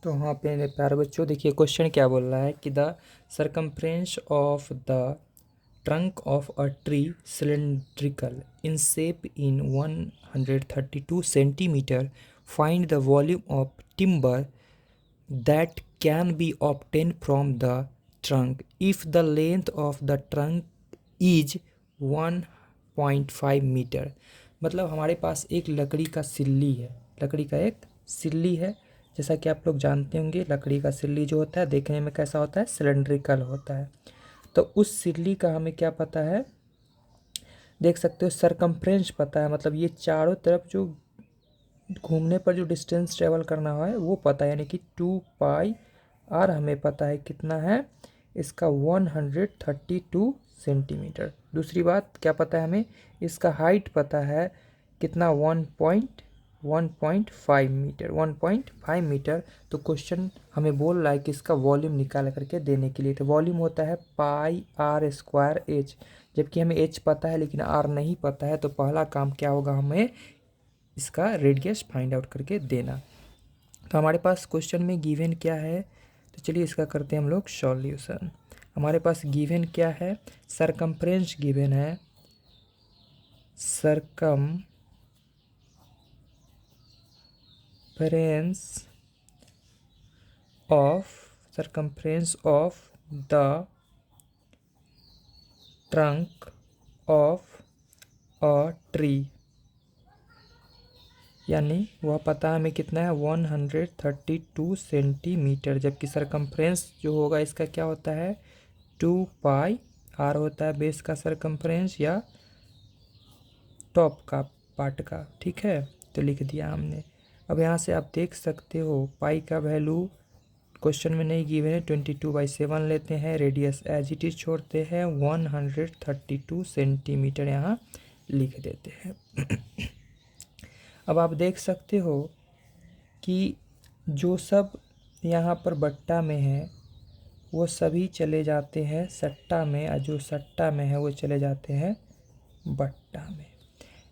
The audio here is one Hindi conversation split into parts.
तो वहाँ पे प्यारे बच्चों देखिए क्वेश्चन क्या बोल रहा है कि the circumference of the trunk of a tree cylindrical in shape in 132 centimeter. Find the volume of timber that can be obtained from the trunk if the length of the trunk is 1.5 metre. मतलब हमारे पास एक लकड़ी का सिल्ली है, लकड़ी का एक सिल्ली है। जैसा कि आप लोग जानते होंगे लकड़ी का सिल्ली जो होता है देखने में कैसा होता है, सिलेंड्रिकल होता है। तो उस सिल्ली का हमें क्या पता है, देख सकते हो सरकमफ्रेंस पता है, मतलब ये चारों तरफ जो घूमने पर जो डिस्टेंस ट्रेवल करना है वो पता है, यानी कि 2πr हमें पता है कितना है इसका, 132 सेंटीमीटर। दूसरी बात क्या पता है हमें, इसका हाइट पता है कितना, 1.5 मीटर, 1.5 मीटर। तो क्वेश्चन हमें बोल रहा है कि इसका वॉल्यूम निकाल करके देने के लिए, तो वॉल्यूम होता है πr²h, जबकि हमें h पता है लेकिन r नहीं पता है। तो पहला काम क्या होगा, हमें इसका रेडियस फाइंड आउट करके देना। तो हमारे पास क्वेश्चन में गिवन क्या है, तो चलिए इसका करते हैं हम लोग सॉल्यूशन। हमारे पास गिवन क्या है, सरकमफ्रेंस गिवन है, circumference of the trunk of a tree, यानी वह पता हमें कितना है 132 सेंटीमीटर, जबकि सरकमफ्रेंस जो होगा इसका क्या होता है 2πr होता है, बेस का सरकमफ्रेंस या टॉप का पार्ट का। ठीक है, तो लिख दिया हमने। अब यहाँ से आप देख सकते हो पाई का वैल्यू क्वेश्चन में नहीं गिवन है, 22/7 लेते हैं, रेडियस एज इट इज छोड़ते हैं, 132 सेंटीमीटर यहाँ लिख देते हैं। अब आप देख सकते हो कि जो सब यहाँ पर बट्टा में है वो सभी चले जाते हैं सट्टा में, और जो सट्टा में है वो चले जाते हैं बट्टा में।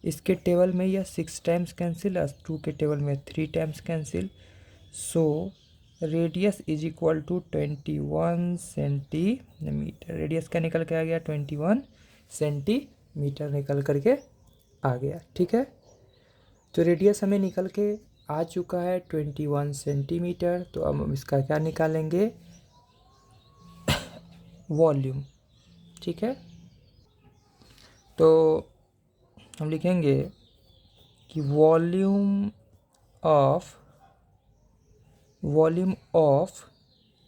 इसके टेबल में यह 6 टाइम्स कैंसिल और 2 के टेबल में 3 times cancel. So radius is equal to 21 centimetre. Radius क्या निकल के आ गया, 21 सेंटीमीटर निकल करके आ गया। ठीक है, तो रेडियस हमें निकल के आ चुका है 21 सेंटीमीटर। तो अब हम इसका क्या निकालेंगे, वॉल्यूम। ठीक है, तो हम लिखेंगे कि वॉल्यूम ऑफ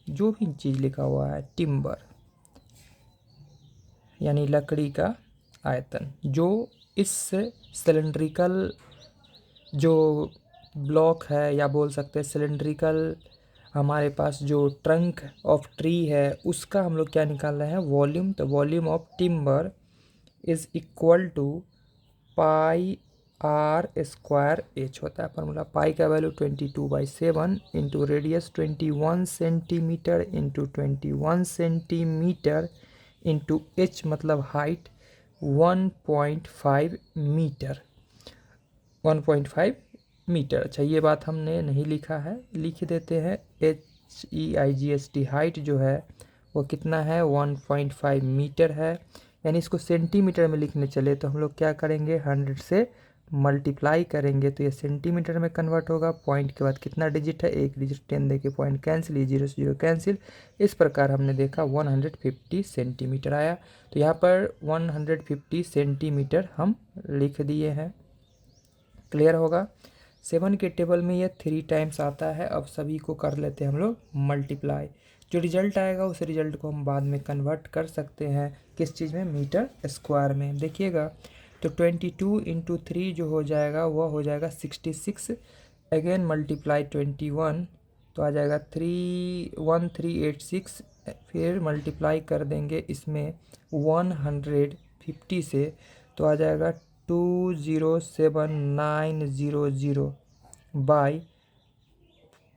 जो भी चीज़ लिखा हुआ है टिम्बर, यानी लकड़ी का आयतन, जो इस सिलेंड्रिकल जो ब्लॉक है, या बोल सकते हैं सिलेंड्रिकल हमारे पास जो ट्रंक ऑफ ट्री है उसका हम लोग क्या निकाल रहे हैं, वॉल्यूम। तो volume of timber is equal to πr² होता है फॉर्मूला। पाई का value 22/7 into radius 21 centimetre into 21 centimetre into h मतलब हाइट 1.5 मीटर, 1.5 मीटर। अच्छा ये बात हमने नहीं लिखा है, लिख देते हैं। HEIGST हाइट जो है वो कितना है, 1.5 मीटर है। यानी इसको सेंटीमीटर में लिखने चले तो हम लोग क्या करेंगे, 100 से मल्टीप्लाई करेंगे तो ये सेंटीमीटर में कन्वर्ट होगा। पॉइंट के बाद कितना डिजिट है, एक डिजिट 10 देके पॉइंट कैंसिल, ये 0 से 0 कैंसिल। इस प्रकार हमने देखा 150 सेंटीमीटर आया। तो यहाँ पर 150 सेंटीमीटर हम लिख दिए हैं। क्लियर होगा। 7 के टेबल में ये 3 टाइम्स आता है। अब सभी को कर लेते हैं हम लोग मल्टीप्लाई। जो रिजल्ट आएगा उस रिजल्ट को हम बाद में कन्वर्ट कर सकते हैं किस चीज़ में, मीटर स्क्वायर में। देखिएगा तो 22 इंटू 3 जो हो जाएगा वह हो जाएगा 66। अगेन मल्टीप्लाई 21 तो आ जाएगा 1386। फिर मल्टीप्लाई कर देंगे इसमें 150 से तो आ जाएगा 207,900 बाई,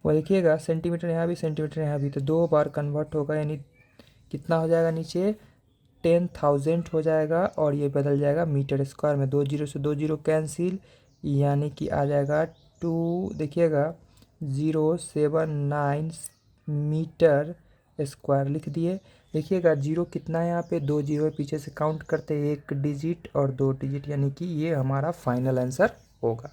वो देखिएगा सेंटीमीटर यहाँ भी सेंटीमीटर यहाँ भी, तो 2 बार कन्वर्ट होगा, यानी कितना हो जाएगा नीचे 10,000 हो जाएगा और ये बदल जाएगा मीटर स्क्वायर में। 2 0 से 2 0 कैंसिल, यानी कि आ जाएगा 2, देखिएगा 079 मीटर स्क्वायर लिख दिए। देखिएगा जीरो कितना है, यहाँ पे 2 जीरो है, पीछे से काउंट करते हैं 1 डिजिट और 2 डिजिट, यानी कि ये हमारा फाइनल आंसर होगा।